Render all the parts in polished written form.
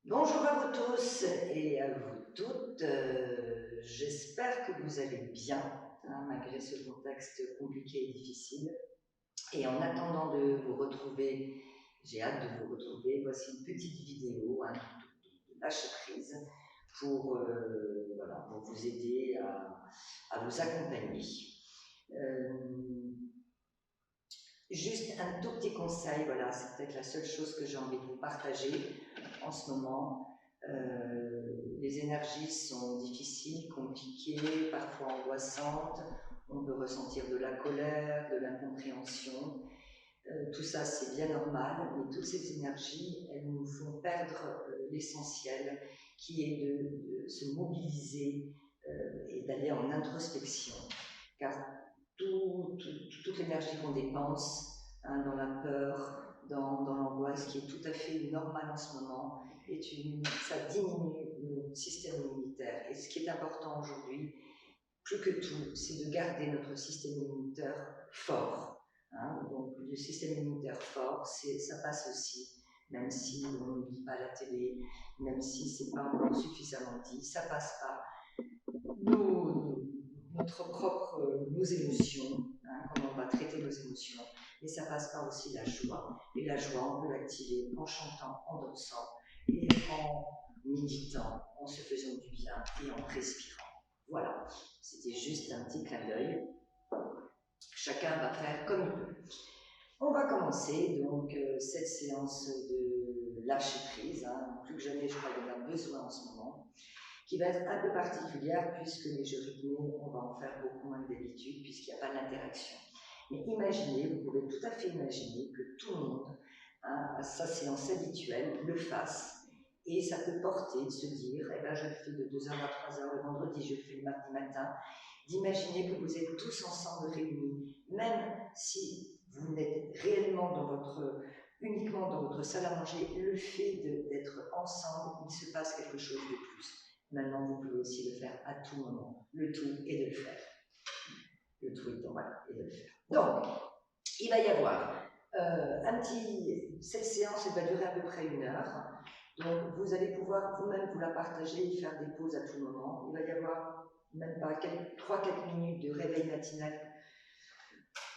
Bonjour à vous tous et à vous toutes. J'espère que vous allez bien, malgré ce contexte compliqué et difficile. Et en attendant de vous retrouver, j'ai hâte de vous retrouver. Voici une petite vidéo de lâcher prise pour vous aider à vous accompagner. Juste un tout petit conseil, voilà, c'est peut-être la seule chose que j'ai envie de vous partager en ce moment. Les énergies sont difficiles, compliquées, parfois angoissantes. On peut ressentir de la colère, de l'incompréhension. Tout ça, c'est bien normal, mais toutes ces énergies, elles nous font perdre l'essentiel, qui est de se mobiliser et d'aller en introspection. Car toute l'énergie qu'on dépense dans la peur, dans l'angoisse, qui est tout à fait normale en ce moment, ça diminue notre système immunitaire. Et ce qui est important aujourd'hui, plus que tout, c'est de garder notre système immunitaire fort. Donc le système immunitaire fort, ça passe aussi, même si on ne lit pas à la télé, même si c'est pas encore suffisamment dit, ça passe pas. Nos émotions, comment on va traiter nos émotions, mais ça passe par aussi la joie. Et la joie, on peut l'activer en chantant, en dansant, et en méditant, en se faisant du bien et en respirant. Voilà, c'était juste un petit clin d'œil. Chacun va faire comme il peut. On va commencer donc cette séance de lâcher prise. Plus que jamais, je crois qu'on a besoin en ce moment, qui va être un peu particulière puisque les jeux rythmés, on va en faire beaucoup moins que d'habitude puisqu'il n'y a pas d'interaction. Mais imaginez, vous pouvez tout à fait imaginer que tout le monde, à sa séance habituelle, le fasse. Et ça peut porter de se dire, eh ben, je le fais de 2h à 3h le vendredi, je le fais le mardi matin. D'imaginer que vous êtes tous ensemble réunis, même si vous n'êtes réellement uniquement dans votre salle à manger, le fait d'être ensemble, il se passe quelque chose de plus. Maintenant, vous pouvez aussi le faire à tout moment. Le tout est de le faire. Le tout étant, voilà, et de le faire. Donc, il va y avoir cette séance, elle va durer à peu près 1 heure. Donc, vous allez pouvoir vous-même vous la partager et faire des pauses à tout moment. Il va y avoir même pas 3-4 minutes de réveil matinal,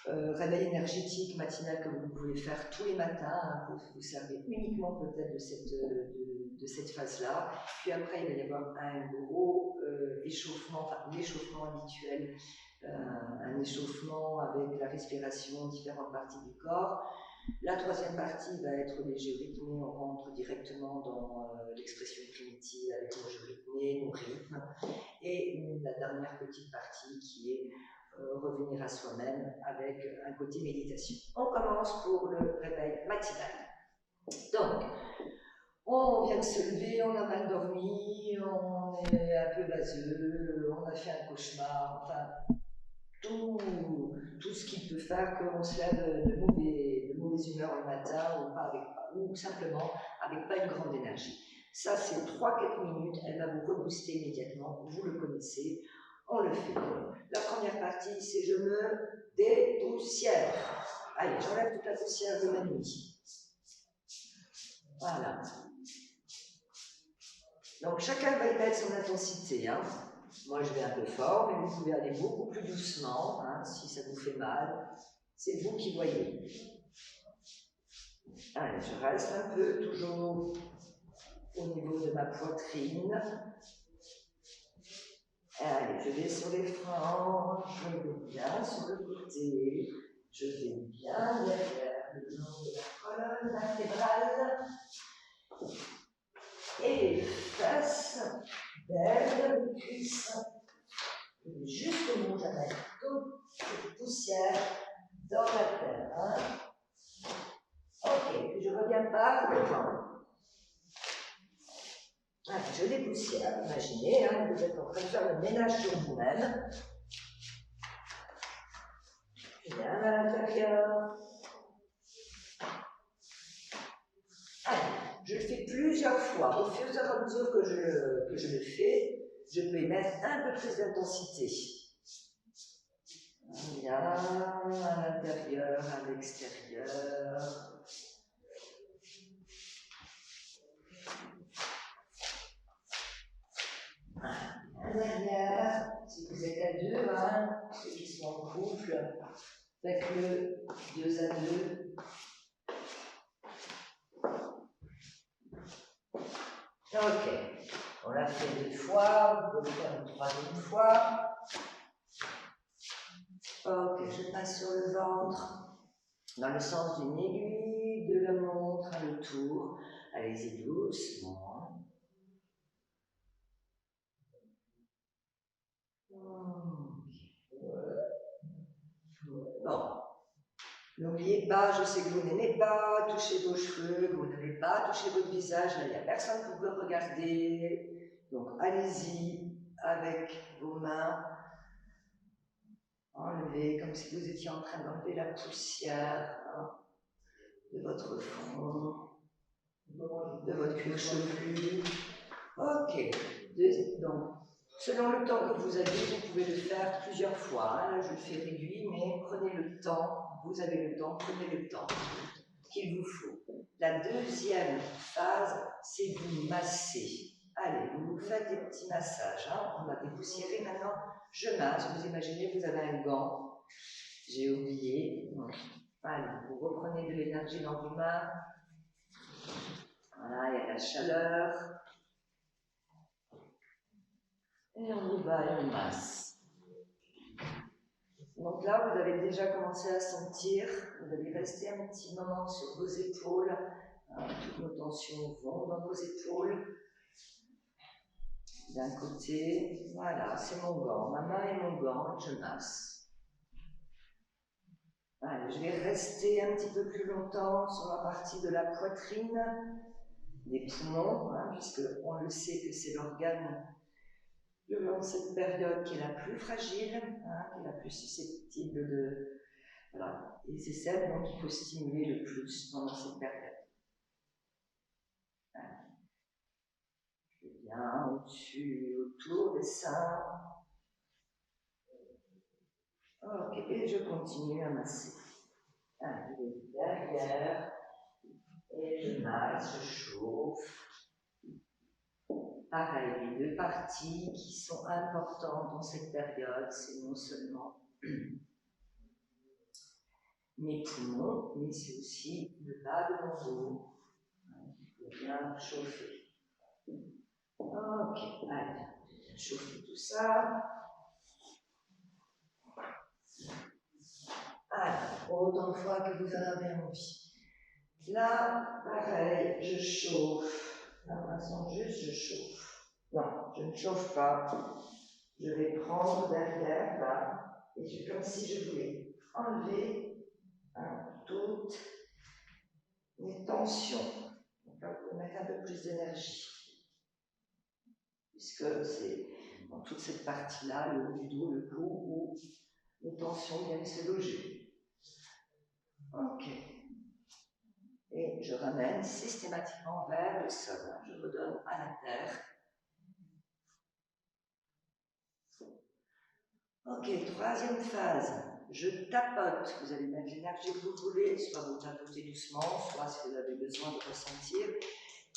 réveil énergétique matinal que vous pouvez faire tous les matins. Pour vous servir uniquement peut-être de cette phase-là. Puis après, il va y avoir un gros échauffement, enfin l'échauffement habituel, un échauffement avec la respiration, différentes parties du corps. La troisième partie va être les jeux rythmés, on rentre directement dans l'expression primitive avec nos jeux rythmés, nos rythmes. Et la dernière petite partie qui est revenir à soi-même avec un côté méditation. On commence pour le réveil matinal. Donc, on vient de se lever, on a mal dormi, on est un peu vaseux, on a fait un cauchemar, enfin, tout ce qui peut faire qu'on se lève de mauvaise humeur le matin ou simplement avec pas une grande énergie. Ça, c'est 3-4 minutes, elle va vous rebooster immédiatement, vous le connaissez, on le fait. La première partie, c'est je me dépoussière. Allez, j'enlève toute la poussière de ma nuit. Voilà. Donc chacun va y mettre son intensité. Moi je vais un peu fort, mais vous pouvez aller beaucoup plus doucement si ça vous fait mal. C'est vous qui voyez. Allez, je reste un peu toujours au niveau de ma poitrine. Allez, je vais sur les flancs, je vais bien sur le côté, je vais bien derrière le long de la colonne vertébrale. Et les fesses, derrière les cuisses. Justement, j'amène toute cette poussière dans la terre. Ok, je reviens par devant. Allez, je dépoussière, imaginez, vous êtes en train de faire le ménage sur vous-même. Bien à l'intérieur. Allez, je le fais plusieurs fois. Au fur et à mesure que je le fais, je peux y mettre un peu plus d'intensité. Bien à l'intérieur, à l'extérieur. deux, hein, ceux qui sont en couple, faites-le 2 à 2. Ok, on l'a fait 2 fois, vous pouvez le faire une 3e fois. Ok, je passe sur le ventre, dans le sens d'une aiguille, de la montre, le tour. Allez-y doucement. Bon. N'oubliez pas, je sais que vous n'aimez pas toucher vos cheveux, que vous n'avez pas touché votre visage, là il n'y a personne qui peut regarder. Donc allez-y avec vos mains. Enlevez comme si vous étiez en train d'enlever la poussière de votre front, de votre cuir chevelu. Ok. Donc, selon le temps que vous avez, vous pouvez le faire plusieurs fois. Là, je le fais réduit, mais prenez le temps. Vous avez le temps, prenez le temps qu'il vous faut. La deuxième phase, c'est vous masser. Allez, vous faites des petits massages. Hein. On va dépoussiérer maintenant. Je masse. Vous imaginez, vous avez un gant. J'ai oublié. Allez, vous reprenez de l'énergie dans vos mains. Voilà, il y a la chaleur. Et on y va et on masse. Donc là, vous avez déjà commencé à sentir, vous allez rester un petit moment sur vos épaules. Toutes nos tensions vont dans vos épaules. D'un côté, voilà, c'est mon gant. Ma main est mon gant, je masse. Allez, je vais rester un petit peu plus longtemps sur la partie de la poitrine, des poumons, hein, puisqu'on le sait que c'est l'organe durant cette période qui est la plus fragile, hein, qui est la plus susceptible de... Voilà. Et c'est celle dont il faut stimuler le plus pendant cette période. Bien au-dessus, autour des seins. Ok, et je continue à masser. Allez, derrière. Et je masse, je chauffe. Pareil, les 2 parties qui sont importantes dans cette période, c'est non seulement mes poumons, mais c'est aussi le bas de mon dos. Il faut bien chauffer. Ok, allez, chauffer tout ça. Alors, autant de fois que vous en avez envie. Là, pareil, je chauffe. Là, maintenant, juste je chauffe. Non, je ne chauffe pas. Je vais prendre derrière, là, et je fais comme si je voulais enlever toutes mes tensions. Donc là, vous pouvez mettre un peu plus d'énergie. Puisque c'est dans toute cette partie-là, le haut du dos, le cou, où les tensions viennent se loger. Ok. Et je ramène systématiquement vers le sol. Je redonne à la terre. Ok, 3e phase. Je tapote. Vous allez mettre l'énergie que vous voulez, soit vous tapotez doucement, soit si vous avez besoin de ressentir.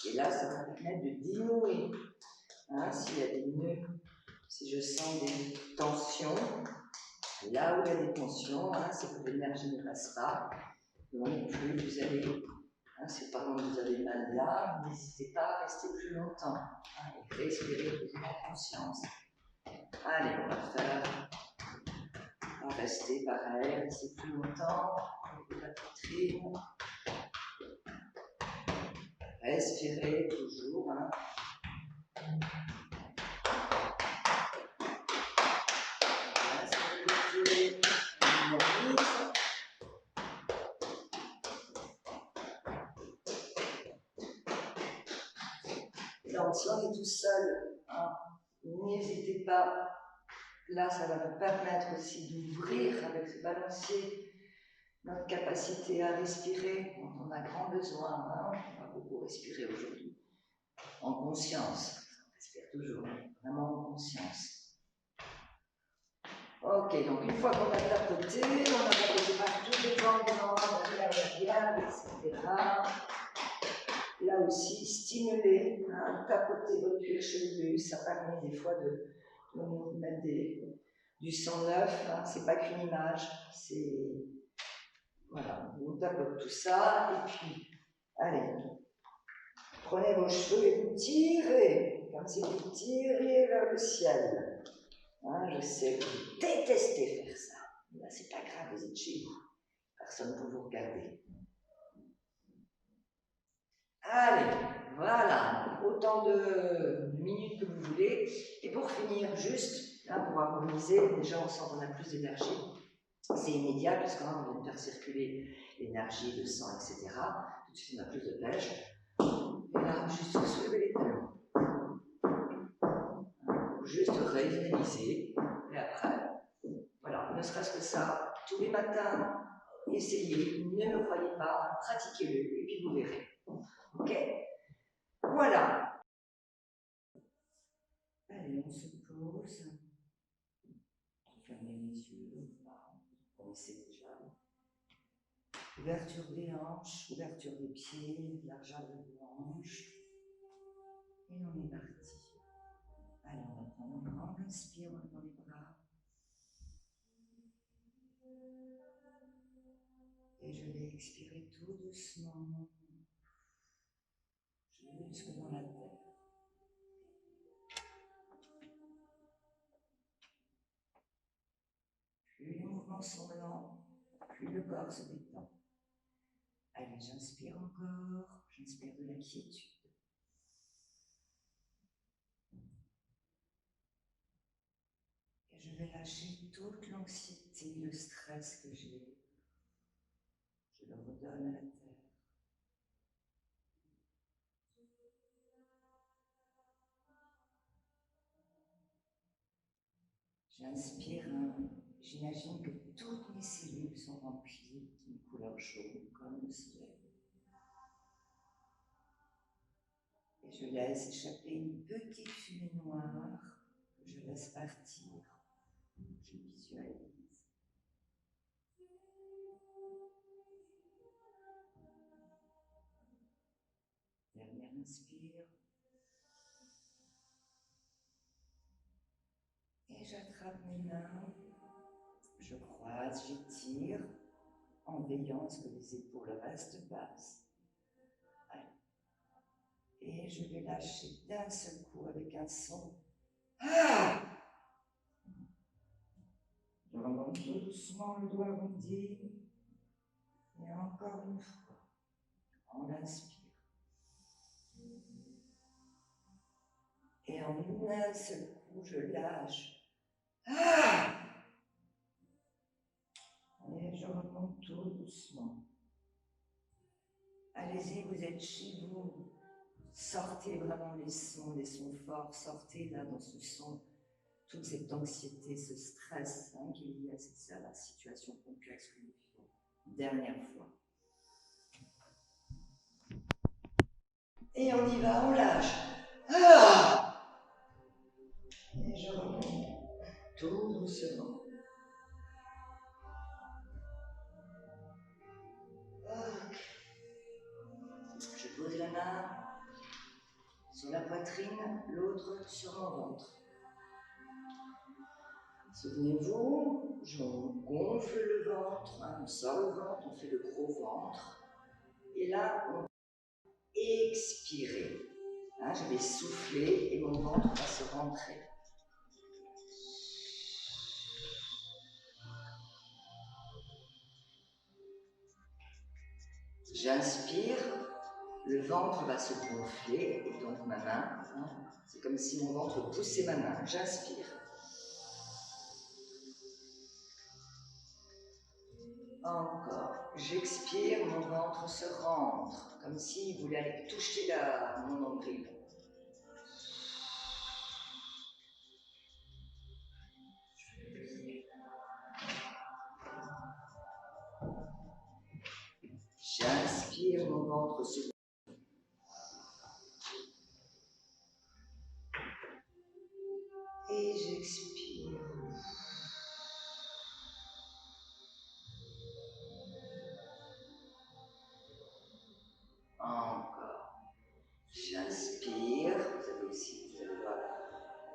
Et là, ça va permettre de diminuer. Hein, s'il y a des nœuds, si je sens des tensions, là où il y a des tensions, hein, c'est que l'énergie ne passe pas. Donc, plus vous allez, hein, si par exemple vous avez mal là, n'hésitez pas à rester plus longtemps. Hein, et respirez toujours en conscience. Allez, on va faire. On va rester pareil, rester plus longtemps. Avec la poitrine. Respirez toujours. Hein. Donc, si on est tout seul, hein, n'hésitez pas. Là, ça va nous permettre aussi d'ouvrir avec ce balancier notre capacité à respirer, dont on a grand besoin. Hein. On va beaucoup respirer aujourd'hui. En conscience. On respire toujours, vraiment en conscience. Ok, donc une fois qu'on a tapoté, on a tapoté partout, les gangliones, derrière, etc. Là aussi, stimuler, hein, tapoter votre cuir chevelu, ça permet des fois de du sang neuf, hein, c'est pas qu'une image, c'est... Voilà, on tapote tout ça, et puis, allez, prenez vos cheveux et vous tirez, comme si vous tiriez vers le ciel. Hein, je sais que vous détestez faire ça. Là, c'est pas grave, vous êtes chez vous. Personne pour vous regarder. Allez, voilà, autant de minutes que vous voulez. Et pour finir, juste, là, pour harmoniser, déjà on sent qu'on a plus d'énergie. C'est immédiat, puisqu'on vient de faire circuler l'énergie, le sang, etc. Tout de suite, on a plus de pêche. Et là, juste soulever les talons. Juste révitaliser. Et après, voilà, ne serait-ce que ça, tous les matins, essayez, ne le croyez pas, pratiquez-le, et puis vous verrez. Ok? Voilà. Allez, on se pose. Fermez les yeux. On essaie déjà. Ouverture des hanches, ouverture des pieds, largeur de hanches. Et on est parti. Allez, on va prendre une grande inspire dans les bras. Et je vais expirer tout doucement. Jusque dans la terre. Plus les mouvements sont lents, plus le corps se détend. Allez, j'inspire encore, j'inspire de la quiétude. Et je vais lâcher toute l'anxiété, le stress que j'ai. Je le redonne à la terre. J'inspire, j'imagine que toutes mes cellules sont remplies d'une couleur jaune comme le soleil. Et je laisse échapper une petite fumée noire que je laisse partir. Je visualise. Dernière inspire. Et j'attrape mes mains. Je croise, j'étire, en veillant à ce que les épaules restent basses. Allez. Et je vais lâcher d'un seul coup avec un son. Ah! Je remonte tout doucement le doigt arrondi. Et encore une fois, on inspire. Et en un seul coup, je lâche. Ah! Et je remonte tout doucement. Allez-y, vous êtes chez vous. Sortez vraiment les sons forts. Sortez là dans ce son. Toute cette anxiété, ce stress qui est lié à la situation complexe que nous vivons. Dernière fois. Et on y va, on lâche. Ah! Et je remonte tout doucement. Je pose la main sur la poitrine, l'autre sur mon ventre. Souvenez-vous, on gonfle le ventre, on sort le ventre, on fait le gros ventre. Et là, on expire. Je vais souffler et mon ventre va se rentrer. J'inspire, le ventre va se gonfler et donc ma main, c'est comme si mon ventre poussait ma main. J'inspire. Encore. J'expire, mon ventre se rentre, comme s'il voulait aller toucher mon nombril. J'inspire, mon ventre se gonfle. Et j'expire. Encore. J'inspire. Vous avez voir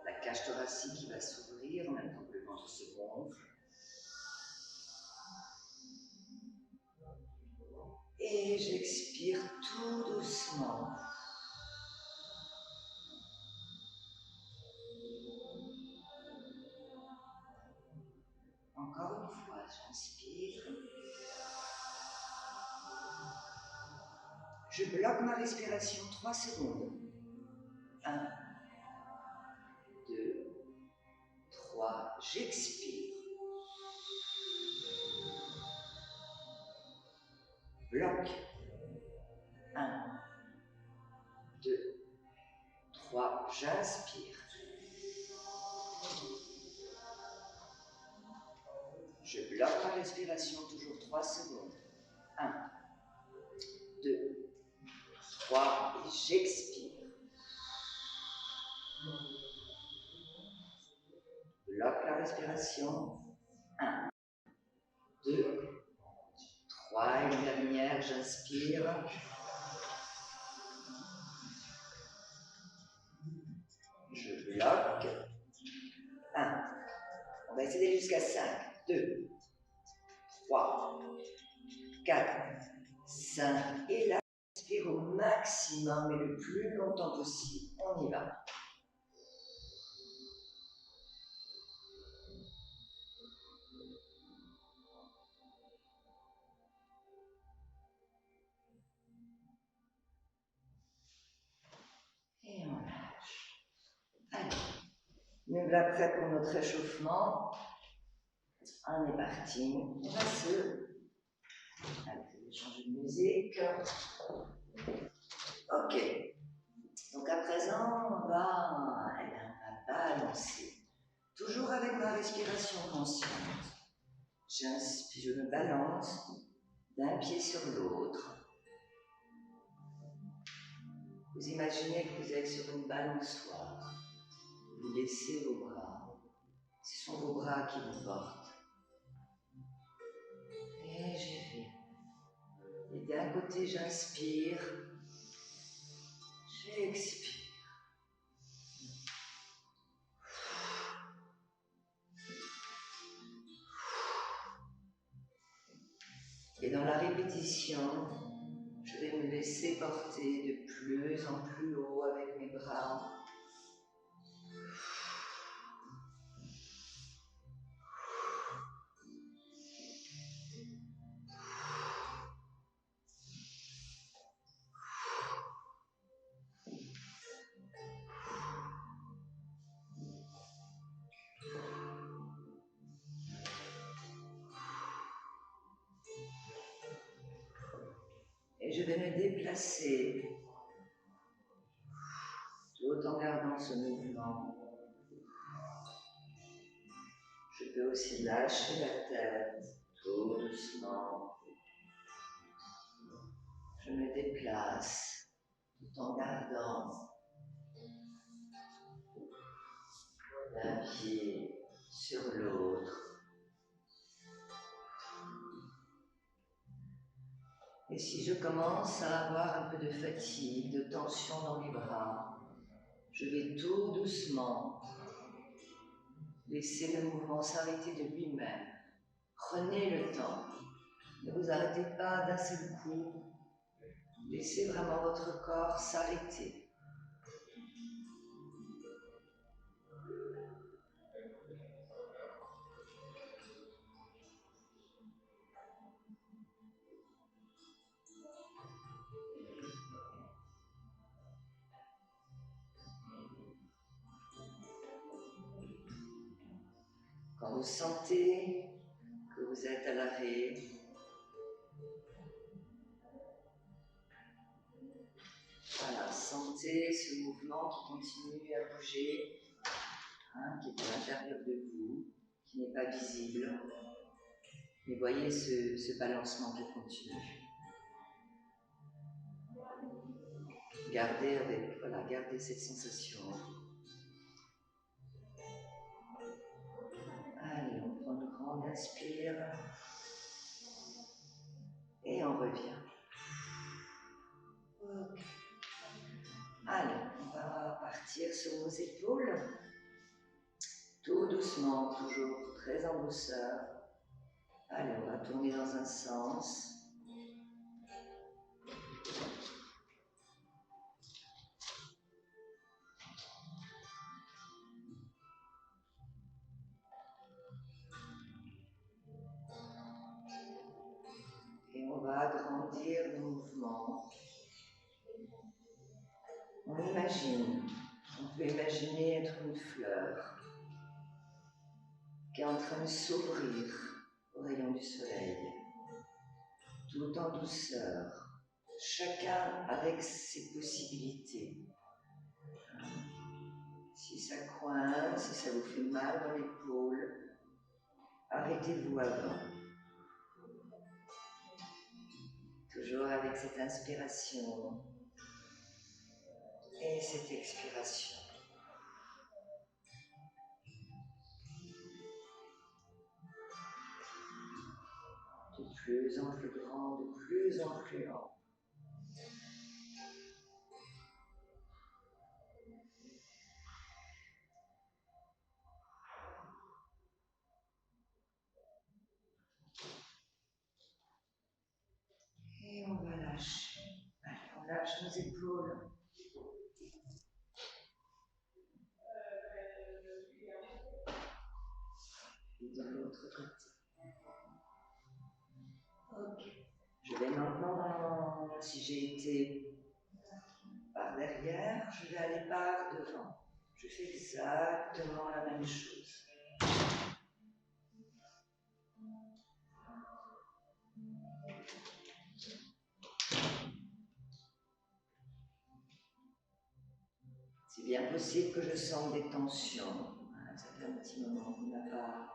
la cage thoracique qui va s'ouvrir en même temps que le ventre ventre se gonfle. Et j'expire tout doucement. Encore une fois, j'inspire. Je bloque ma respiration 3 secondes. 1, 2, 3, j'expire. Bloc. 1, 2, 3, j'inspire. Je bloque ma respiration toujours 3 secondes. 1, 2, 3 et j'expire. Bloque la respiration. 1, 2, 3 et une dernière, j'inspire. Je bloque. 1. On va essayer d'aller jusqu'à 5. 2, 3, 4, 5. Et là, j'inspire au maximum et le plus longtemps possible. On y va. Et on lâche. Allez, nous voilà prêts pour notre échauffement. On est parti. On va se... Allez, je vais changer de musique. Ok. Donc à présent, on va balancer. Toujours avec ma respiration consciente. J'inspire, je me balance d'un pied sur l'autre. Vous imaginez que vous êtes sur une balançoire. Vous laissez vos bras. Ce sont vos bras qui vous portent. Et j'y vais. Et d'un côté, j'inspire. J'expire. Et dans la répétition, je vais me laisser porter de plus en plus haut avec mes bras. Et je vais me déplacer tout en gardant ce mouvement. Je peux aussi lâcher la tête tout doucement. Je me déplace tout en gardant d'un pied sur l'autre. Et si je commence à avoir un peu de fatigue, de tension dans les bras, je vais tout doucement laisser le mouvement s'arrêter de lui-même. Prenez le temps. Ne vous arrêtez pas d'un seul coup. Laissez vraiment votre corps s'arrêter. Quand vous sentez que vous êtes à l'arrêt, voilà, sentez ce mouvement qui continue à bouger, qui est à l'intérieur de vous, qui n'est pas visible. Mais voyez ce balancement qui continue. Gardez cette sensation. Allez, on prend une grande inspire. Et on revient. Okay. Allez, on va partir sur nos épaules. Tout doucement, toujours très en douceur. Allez, on va tourner dans un sens. Et on va agrandir le mouvement. On imagine, on peut imaginer être une fleur qui est en train de s'ouvrir au rayon du soleil, tout en douceur, chacun avec ses possibilités. Si ça coince, si ça vous fait mal dans l'épaule, arrêtez-vous avant. Toujours avec cette inspiration et cette expiration. De plus en plus grand, de plus en plus lent. Et on va lâcher. Allez, on lâche nos épaules. Et de l'autre côté. Ok. Je vais maintenant, si j'ai été par derrière, je vais aller par devant. Je fais exactement la même chose. C'est bien possible que je sente des tensions. Ça fait un petit moment qu'on n'a pas,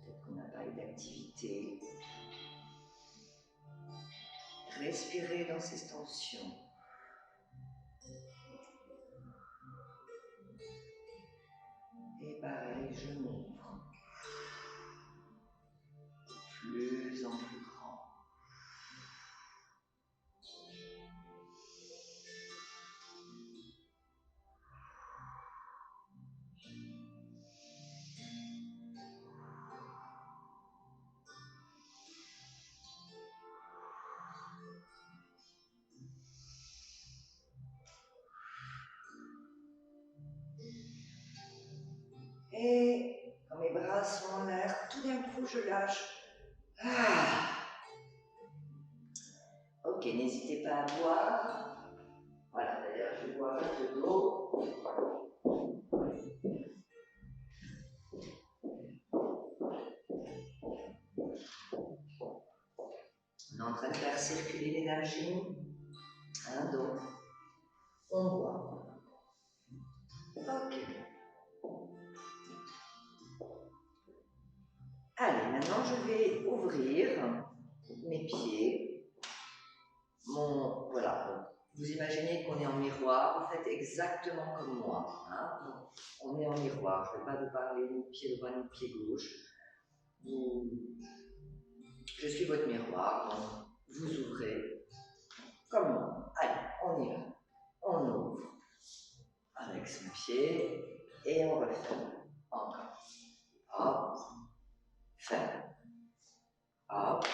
peut-être qu'on n'a pas eu d'activité. Respirez dans ces tensions. Et pareil, je m'ouvre. De plus en plus grand. Et quand mes bras sont en l'air, tout d'un coup je lâche. Ah. Ok, n'hésitez pas à boire. Voilà, d'ailleurs, je vais boire un peu d'eau. On est en train de faire circuler l'énergie. Donc, on boit. Ok. Allez, maintenant je vais ouvrir mes pieds. Voilà. Vous imaginez qu'on est en miroir, vous faites exactement comme moi. Donc, on est en miroir. Je ne vais pas vous parler ni pied droit ni pied gauche. Je suis votre miroir, donc vous ouvrez comme moi. Allez, on y va. On ouvre avec son pied et on referme. Encore. Hop. Ferme. Hop.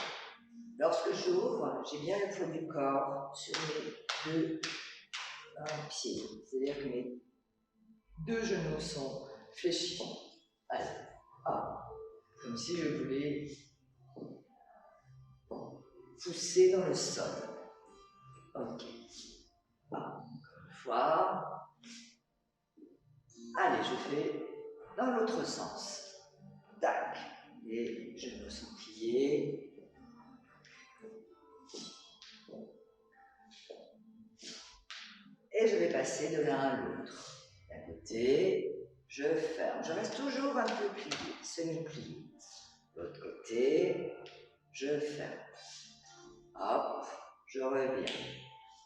Lorsque j'ouvre, j'ai bien le poids du corps sur mes deux pieds. C'est-à-dire que mes deux genoux sont fléchis. Allez. Hop. Comme si je voulais pousser dans le sol. Ok. Encore une fois. Allez, je fais dans l'autre sens. Tac. Les genoux sont pliés. Et je vais passer de l'un à l'autre. D'un côté, je ferme. Je reste toujours un peu plié, semi-plié. De l'autre côté, je ferme. Hop, je reviens.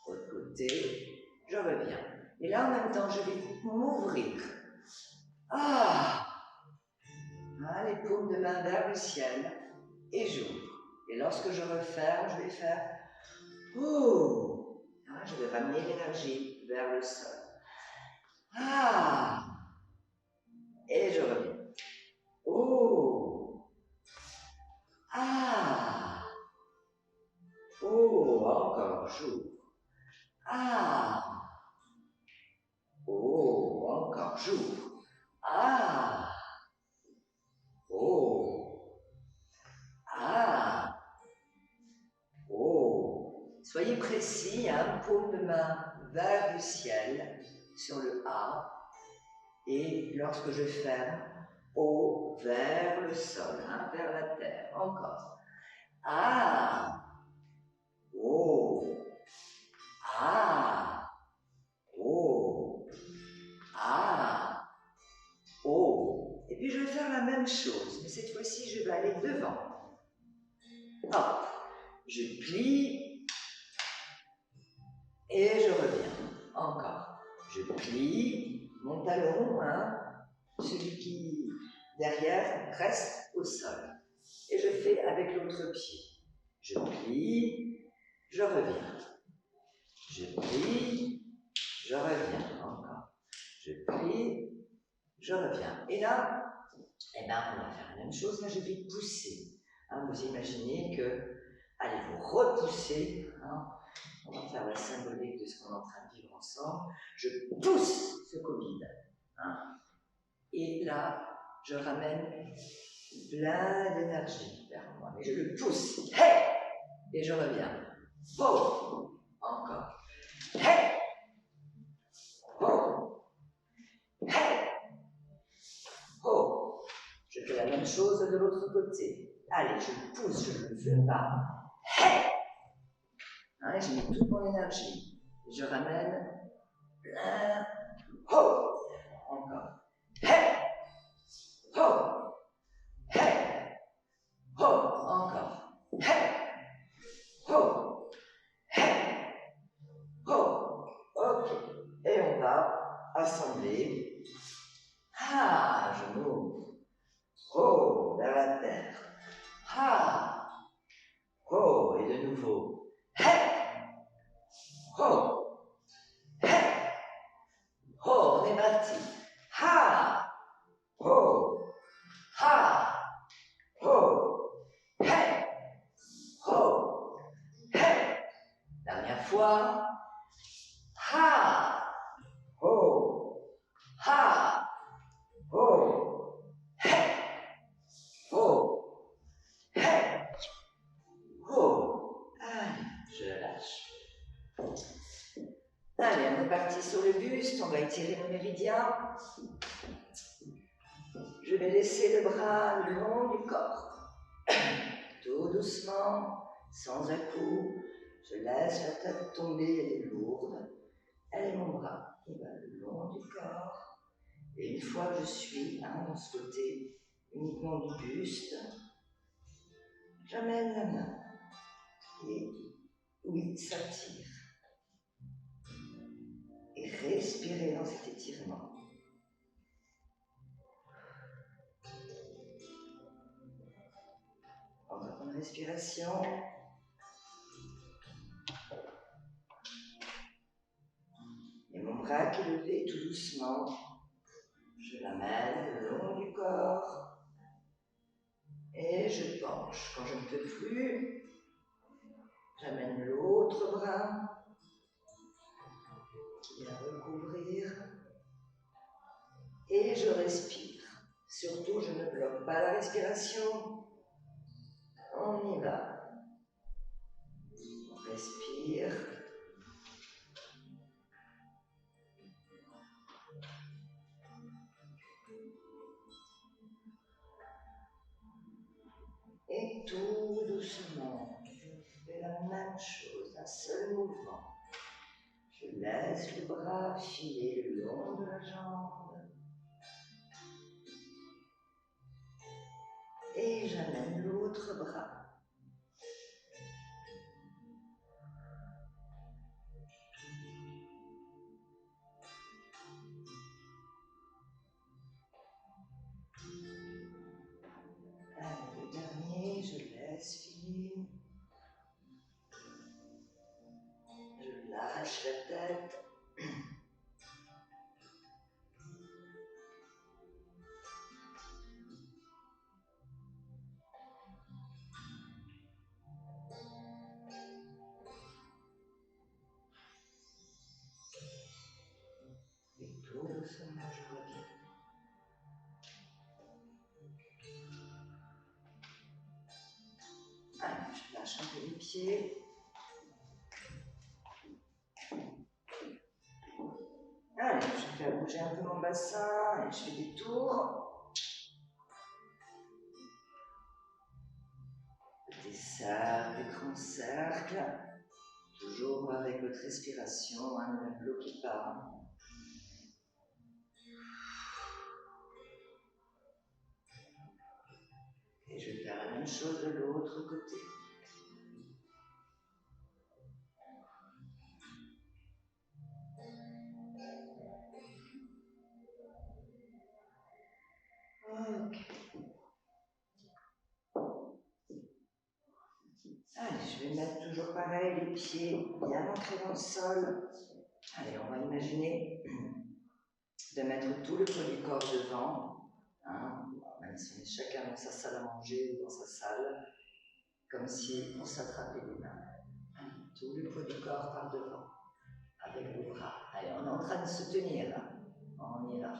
De l'autre côté, je reviens. Et là, en même temps, je vais m'ouvrir. Les paumes de main vers le ciel. Et j'ouvre. Et lorsque je referme, je vais faire je vais ramener l'énergie vers le sol. Et je reviens. Encore, j'ouvre. Ah. Oh. Ah. Oh. Soyez précis, hein, paume de main vers le ciel, sur le A. Et lorsque je ferme, O vers le sol, hein, vers la terre. Encore. Ah. Oh. Ah. Oh. Ah. Oh. Et puis je vais faire la même chose, mais cette fois-ci je vais aller devant. Hop. Je plie et je reviens. Encore. Je plie mon talon, hein, celui qui derrière reste au sol. Et je fais avec l'autre pied. Je plie, je reviens. Je plie, je reviens. Encore. Je plie, je reviens. Et là, eh ben, on va faire la même chose. Là, je vais pousser. Hein, vous imaginez que, allez, vous repoussez. Hein, on va faire la symbolique de ce qu'on est en train de vivre ensemble. Je pousse ce Covid. Hein, et là, je ramène plein d'énergie vers moi. Mais je le pousse. Hey! Et je reviens. Oh! Encore. Hey! Oh! Hey! Oh! Je fais la même chose de l'autre côté. Allez, je pousse, je ne veux pas. Hey! Hein, je mets toute mon énergie. Et je ramène plein. Oh! Encore. Hey! Oh! Hey! Oh! Encore. Hey! Oh! Hey! Oh! Ok. Et on va assembler. Ah, je m'ouvre. Oh, vers la terre. Ah. Oh, et de nouveau. Hey! Oh! Hey! Oh, on est parti. Ha! Oh! Ha! Oh! Hey! Oh! Hey! Dernière fois. Ha! Oh! Ha! Oh! Hey! Oh! Hey! Oh! Allez, je lâche. Allez, on est parti sur le buste, on va étirer le méridien. Je vais laisser le bras le long du corps. Tout doucement, sans à-coups, je laisse la tête tomber, elle est lourde. Elle est mon bras qui va le long du corps. Et une fois que je suis dans ce côté uniquement du buste, j'amène la main. Et oui, ça tire. Et respirez dans cet étirement. Encore une respiration. Et mon bras qui est levé tout doucement, je l'amène le long du corps. Et je penche. Quand je ne peux plus, j'amène l'autre bras qui vient recouvrir. Et je respire. Surtout, je ne bloque pas la respiration. On y va. On respire. Et tout doucement, je fais la même chose, un seul mouvement. Je laisse le bras filer le long de la jambe. Et j'amène l'autre bras. Allez, le dernier, je laisse filer. Je lâche la tête. pieds. Allez, je vais bouger un peu mon bassin et je fais des tours. Des cercles, des grands cercles. Toujours avec votre respiration, hein, ne la bloquez pas. Et je vais faire la même chose de l'autre côté. Ok. Allez, je vais mettre toujours pareil, les pieds bien ancrés dans le sol. Allez, on va imaginer de mettre tout le poids du corps devant, hein, même si on est chacun dans sa salle à manger ou dans sa salle, comme si on s'attrapait les mains. Allez, tout le poids du corps par devant, avec vos bras. Allez, on est en train de se tenir là, on y va.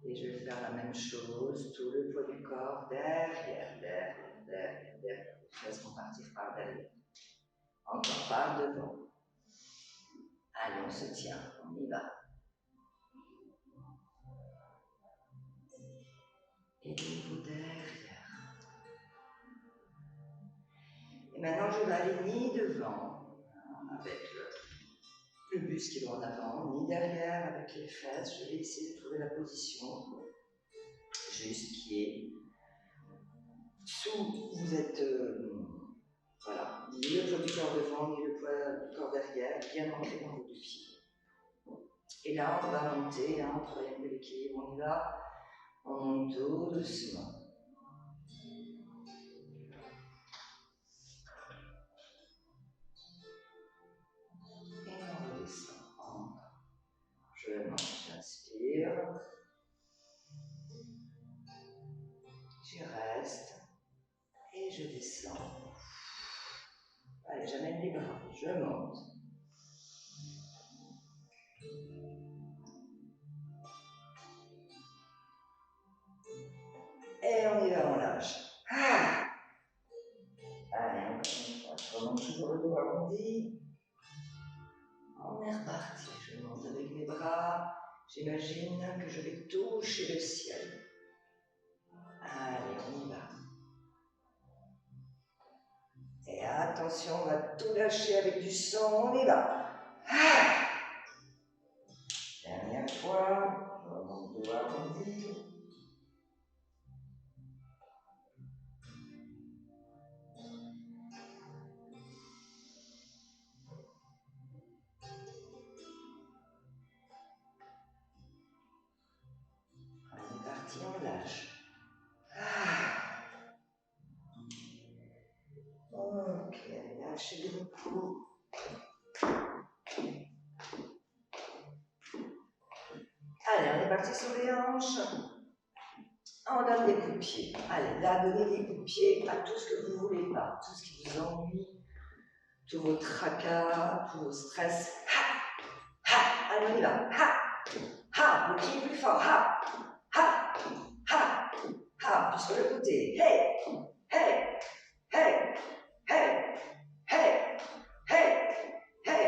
Et je vais faire la même chose, tout le poids du corps derrière. Laisse-moi partir par derrière. Encore par devant. Allez, on se tient, on y va. Et de nouveau derrière. Et maintenant, je vais aller ni devant, avec le buste qui va en avant, ni derrière avec les fesses. Je vais essayer de trouver la position juste qui est sous. Vous êtes, voilà, ni le poids du corps devant, ni le poids du corps derrière, bien ancré dans vos deux pieds. Et là, on va monter, hein, on travaille un peu l'équilibre, on y va. On monte tout doucement. Et on redescend. Je monte, j'inspire. Je reste. Et je descends. Allez, j'amène les bras. Je monte. Et on y va, on lâche. Ah. Allez, encore une fois. Je remonte toujours le dos arrondi. On est reparti. Je monte avec mes bras. J'imagine que je vais toucher le ciel. Allez, on y va. Et attention, on va tout lâcher avec du son. On y va. Ah. Dernière fois. Je remonte le dos arrondi. On lâche. Ah. Ok, lâchez beaucoup. Allez, on est parti sur les hanches. On donne des coups de pied. Allez, là, donnez des coups de pied à tout ce que vous ne voulez pas, tout ce qui vous ennuie, tous vos tracas, tous vos stress. Ha! Ha! Allez, on y va. Ha! Ha! Vous criez plus fort. Ha! Ha! Ha! Ha! Puis sur le côté. Hey! Hey! Hey! Hey! Hey! Hey! Hey!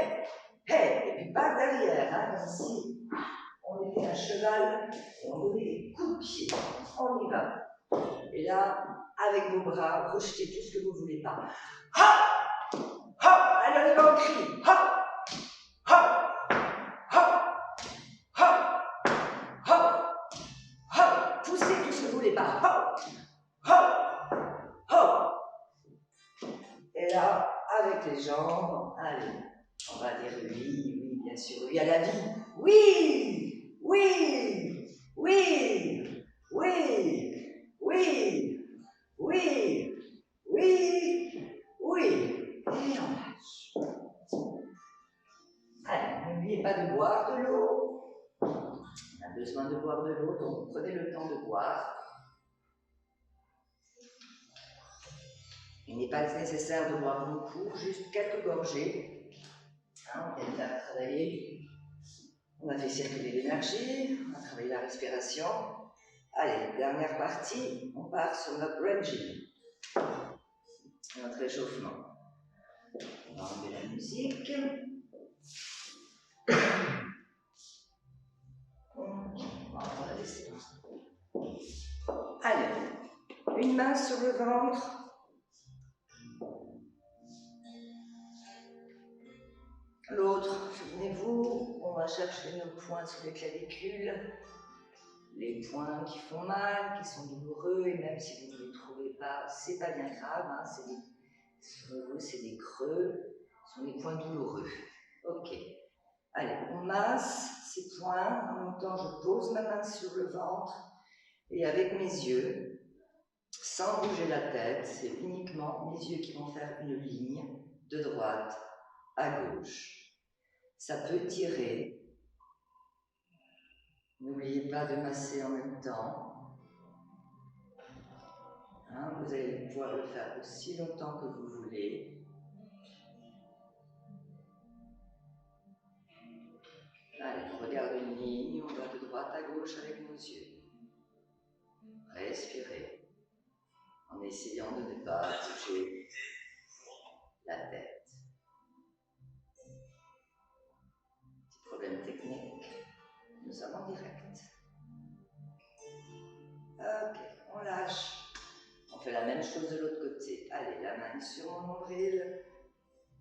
Hey! Et puis pas derrière, hein, comme si on était un cheval et on donnait des coups de pied. On y va. Et là, avec vos bras, rejetez tout ce que vous ne voulez pas. Hop! Hop! Allez, on y va, on crie. Hop! Hop! Hop! Hop! Hop! Hop! Poussez tout ce que vous ne voulez pas. Hop! Hop! Hop! Et là, avec les jambes, allez, on va dire oui, bien sûr, oui à la vie. Oui! Oui! Oui! Oui! Oui! Oui! Oui! Oui! Et on lâche. Allez, n'oubliez pas de boire de l'eau. On a besoin de boire de l'eau, donc prenez le temps de boire. Il n'est pas nécessaire de boire beaucoup, juste quelques gorgées. Hein, on vient de faire travailler. On a fait circuler l'énergie, on a travaillé la respiration. Allez, dernière partie, on part sur notre ranging, notre échauffement. On va enlever la musique. On va laisser comme ça. Allez, une main sur le ventre. L'autre, souvenez-vous, on va chercher nos points sur les clavicules, les points qui font mal, qui sont douloureux, et même si vous ne les trouvez pas, c'est pas bien grave, hein, c'est des creux, ce sont des points douloureux. Ok, allez, on masse ces points, en même temps je pose ma main sur le ventre, et avec mes yeux, sans bouger la tête, c'est uniquement mes yeux qui vont faire une ligne de droite à gauche. Ça peut tirer. N'oubliez pas de masser en même temps. Hein, vous allez pouvoir le faire aussi longtemps que vous voulez. Allez, on regarde une ligne, on va de droite à gauche avec nos yeux. Respirez, en essayant de ne pas bouger la tête. Petit problème technique, nous sommes en direct. Ok, on lâche. On fait la même chose de l'autre côté. Allez, la main sur mon nombril.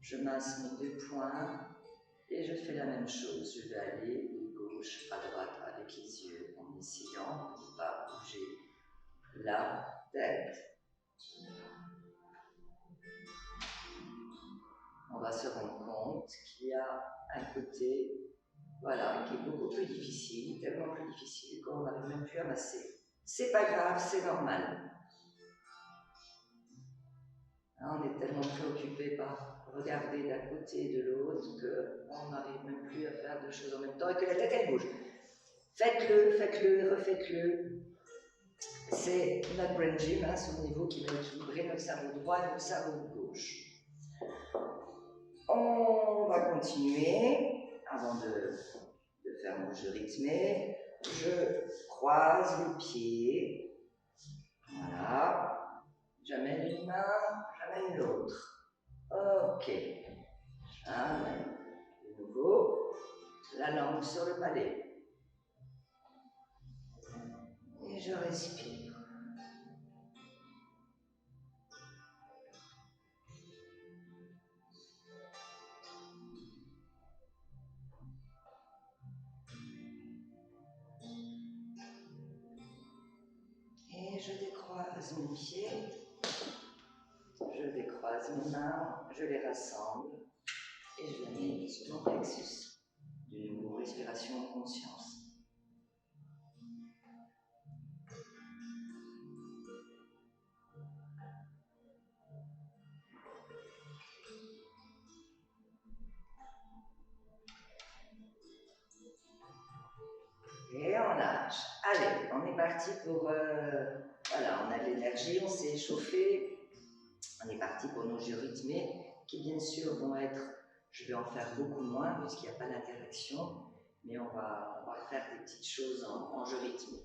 Je masse mes deux poings et je fais la même chose. Je vais aller de gauche à droite avec les yeux en essayant de ne pas bouger la tête. On va se rendre compte qu'il y a un côté, voilà, qui est beaucoup plus difficile, tellement plus difficile qu'on n'arrive même plus à masser. C'est pas grave, c'est normal. On est tellement préoccupé par regarder d'un côté et de l'autre qu'on n'arrive même plus à faire deux choses en même temps et que la tête elle bouge. Faites-le, faites-le, refaites-le. C'est notre brain gym, hein, souvenez-vous, qui va équilibrer notre cerveau droit et notre cerveau gauche. On va continuer avant de faire mon jeu rythmé. Je croise les pieds. Voilà. J'amène une main, j'amène l'autre. Ok. J'amène de nouveau la langue sur le palais. Et je respire. Et je décroise mes pieds. Je décroise mes mains, je les rassemble et je les mets sur mon plexus. De nouveau, respiration en conscience. Et on lâche. Allez, on est parti pour... voilà, on a de l'énergie, on s'est échauffé. On est parti pour nos jeux rythmés qui, bien sûr, vont être... Je vais en faire beaucoup moins puisqu'il n'y a pas d'interaction, mais on va faire des petites choses en jeu rythmé.